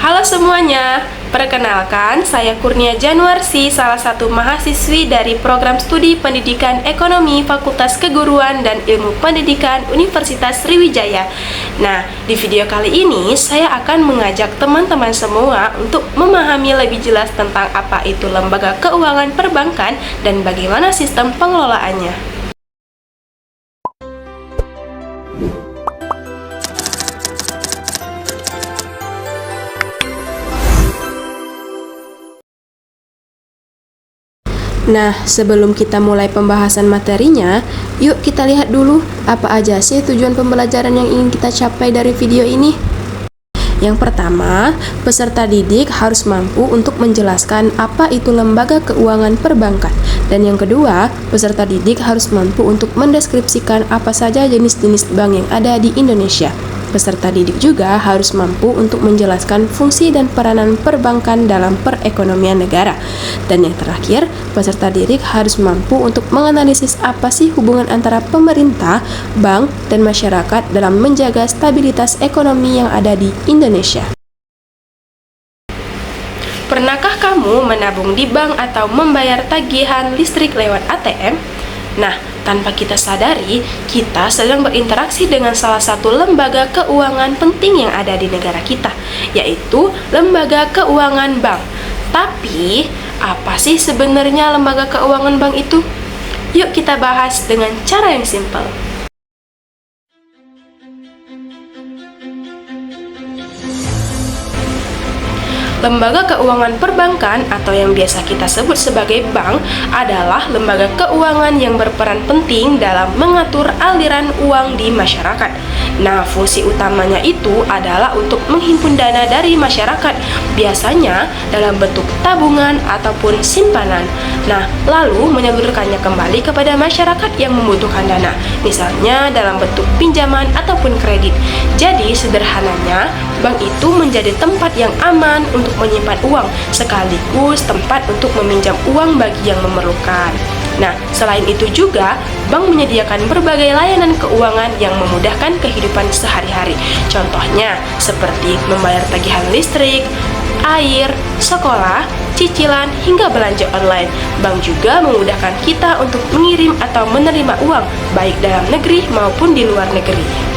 Halo semuanya, perkenalkan saya Kurnia Januarsi, salah satu mahasiswi dari program studi Pendidikan Ekonomi Fakultas Keguruan dan Ilmu Pendidikan Universitas Sriwijaya. Nah, di video kali ini saya akan mengajak teman-teman semua untuk memahami lebih jelas tentang apa itu lembaga keuangan perbankan dan bagaimana sistem pengelolaannya. Nah, sebelum kita mulai pembahasan materinya, yuk kita lihat dulu apa aja sih tujuan pembelajaran yang ingin kita capai dari video ini. Yang pertama, peserta didik harus mampu untuk menjelaskan apa itu lembaga keuangan perbankan. Dan yang kedua, peserta didik harus mampu untuk mendeskripsikan apa saja jenis-jenis bank yang ada di Indonesia. Peserta didik juga harus mampu untuk menjelaskan fungsi dan peranan perbankan dalam perekonomian negara. Dan yang terakhir, peserta didik harus mampu untuk menganalisis apa sih hubungan antara pemerintah, bank, dan masyarakat dalam menjaga stabilitas ekonomi yang ada di Indonesia. Pernahkah kamu menabung di bank atau membayar tagihan listrik lewat ATM? Nah, tanpa kita sadari, kita sedang berinteraksi dengan salah satu lembaga keuangan penting yang ada di negara kita, yaitu lembaga keuangan bank. Tapi, apa sih sebenarnya lembaga keuangan bank itu? Yuk kita bahas dengan cara yang simpel. Lembaga keuangan perbankan atau yang biasa kita sebut sebagai bank adalah lembaga keuangan yang berperan penting dalam mengatur aliran uang di masyarakat. Nah, fungsi utamanya itu adalah untuk menghimpun dana dari masyarakat, biasanya dalam bentuk tabungan ataupun simpanan. Nah, lalu menyalurkannya kembali kepada masyarakat yang membutuhkan dana, misalnya dalam bentuk pinjaman ataupun kredit. Jadi, sederhananya, bank itu menjadi tempat yang aman untuk menyimpan uang, sekaligus tempat untuk meminjam uang bagi yang memerlukan. Nah, selain itu juga, bank menyediakan berbagai layanan keuangan yang memudahkan kehidupan sehari-hari. Contohnya, seperti membayar tagihan listrik, air, sekolah, cicilan, hingga belanja online. Bank juga memudahkan kita untuk mengirim atau menerima uang, baik dalam negeri maupun di luar negeri.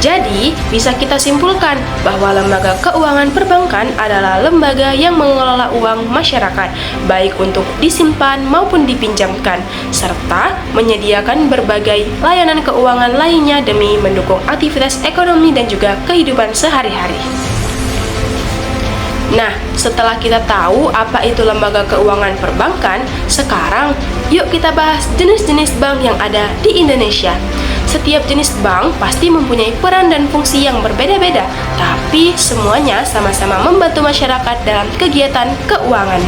Jadi, bisa kita simpulkan bahwa lembaga keuangan perbankan adalah lembaga yang mengelola uang masyarakat, baik untuk disimpan maupun dipinjamkan, serta menyediakan berbagai layanan keuangan lainnya demi mendukung aktivitas ekonomi dan juga kehidupan sehari-hari. Nah, setelah kita tahu apa itu lembaga keuangan perbankan, sekarang yuk kita bahas jenis-jenis bank yang ada di Indonesia. Setiap jenis bank pasti mempunyai peran dan fungsi yang berbeda-beda, tapi semuanya sama-sama membantu masyarakat dalam kegiatan keuangan.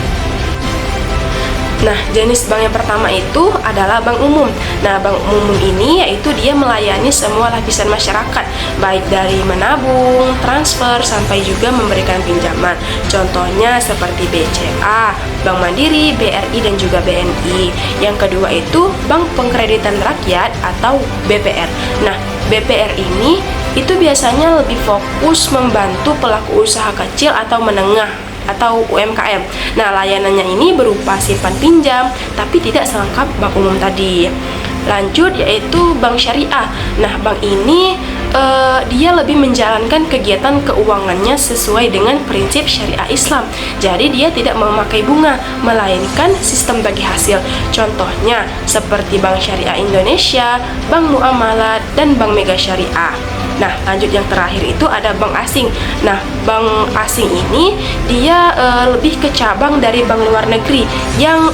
Nah, jenis bank yang pertama itu adalah bank umum. Nah, bank umum ini yaitu dia melayani semua lapisan masyarakat, baik dari menabung, transfer, sampai juga memberikan pinjaman. Contohnya seperti BCA, Bank Mandiri, BRI, dan juga BNI. Yang kedua itu Bank Pengkreditan Rakyat atau BPR. Nah, BPR ini itu biasanya lebih fokus membantu pelaku usaha kecil atau menengah atau UMKM. Nah, layanannya ini berupa simpan pinjam, tapi tidak selengkap bank umum tadi. Lanjut yaitu bank syariah. Nah, bank ini dia lebih menjalankan kegiatan keuangannya sesuai dengan prinsip syariah Islam. Jadi dia tidak memakai bunga, melainkan sistem bagi hasil. Contohnya seperti Bank Syariah Indonesia, Bank Muamalat, dan Bank Mega Syariah. Nah, lanjut yang terakhir itu ada bank asing. Nah, bank asing ini dia lebih ke cabang dari bank luar negeri yang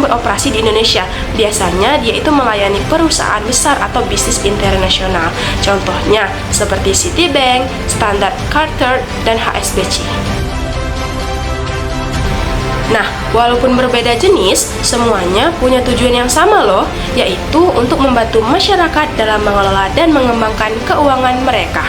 beroperasi di Indonesia. Biasanya dia itu melayani perusahaan besar atau bisnis internasional. Contohnya seperti Citibank, Standard Chartered, dan HSBC. Nah, walaupun berbeda jenis, semuanya punya tujuan yang sama loh, yaitu untuk membantu masyarakat dalam mengelola dan mengembangkan keuangan mereka.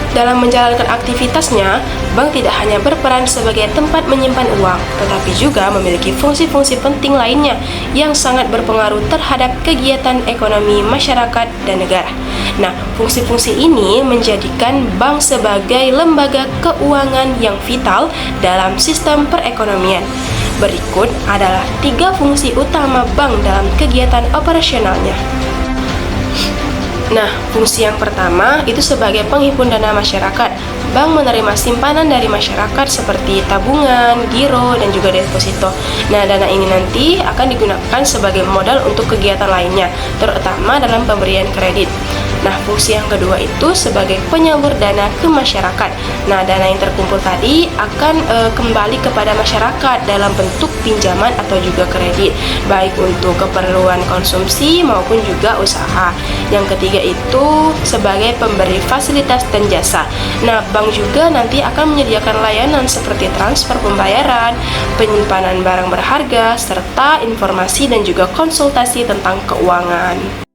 Dalam menjalankan aktivitasnya, bank tidak hanya berperan sebagai tempat menyimpan uang, tetapi juga memiliki fungsi-fungsi penting lainnya yang sangat berpengaruh terhadap kegiatan ekonomi masyarakat dan negara. Nah, fungsi-fungsi ini menjadikan bank sebagai lembaga keuangan yang vital dalam sistem perekonomian. Berikut adalah 3 fungsi utama bank dalam kegiatan operasionalnya. Nah, fungsi yang pertama itu sebagai penghimpun dana masyarakat. Bank menerima simpanan dari masyarakat seperti tabungan, giro, dan juga deposito. Nah, dana ini nanti akan digunakan sebagai modal untuk kegiatan lainnya, terutama dalam pemberian kredit. Nah, fungsi yang kedua itu sebagai penyalur dana ke masyarakat. Nah, dana yang terkumpul tadi akan kembali kepada masyarakat dalam bentuk pinjaman atau juga kredit, baik untuk keperluan konsumsi maupun juga usaha. Yang ketiga itu sebagai pemberi fasilitas dan jasa. Nah, bank juga nanti akan menyediakan layanan seperti transfer pembayaran, penyimpanan barang berharga, serta informasi dan juga konsultasi tentang keuangan.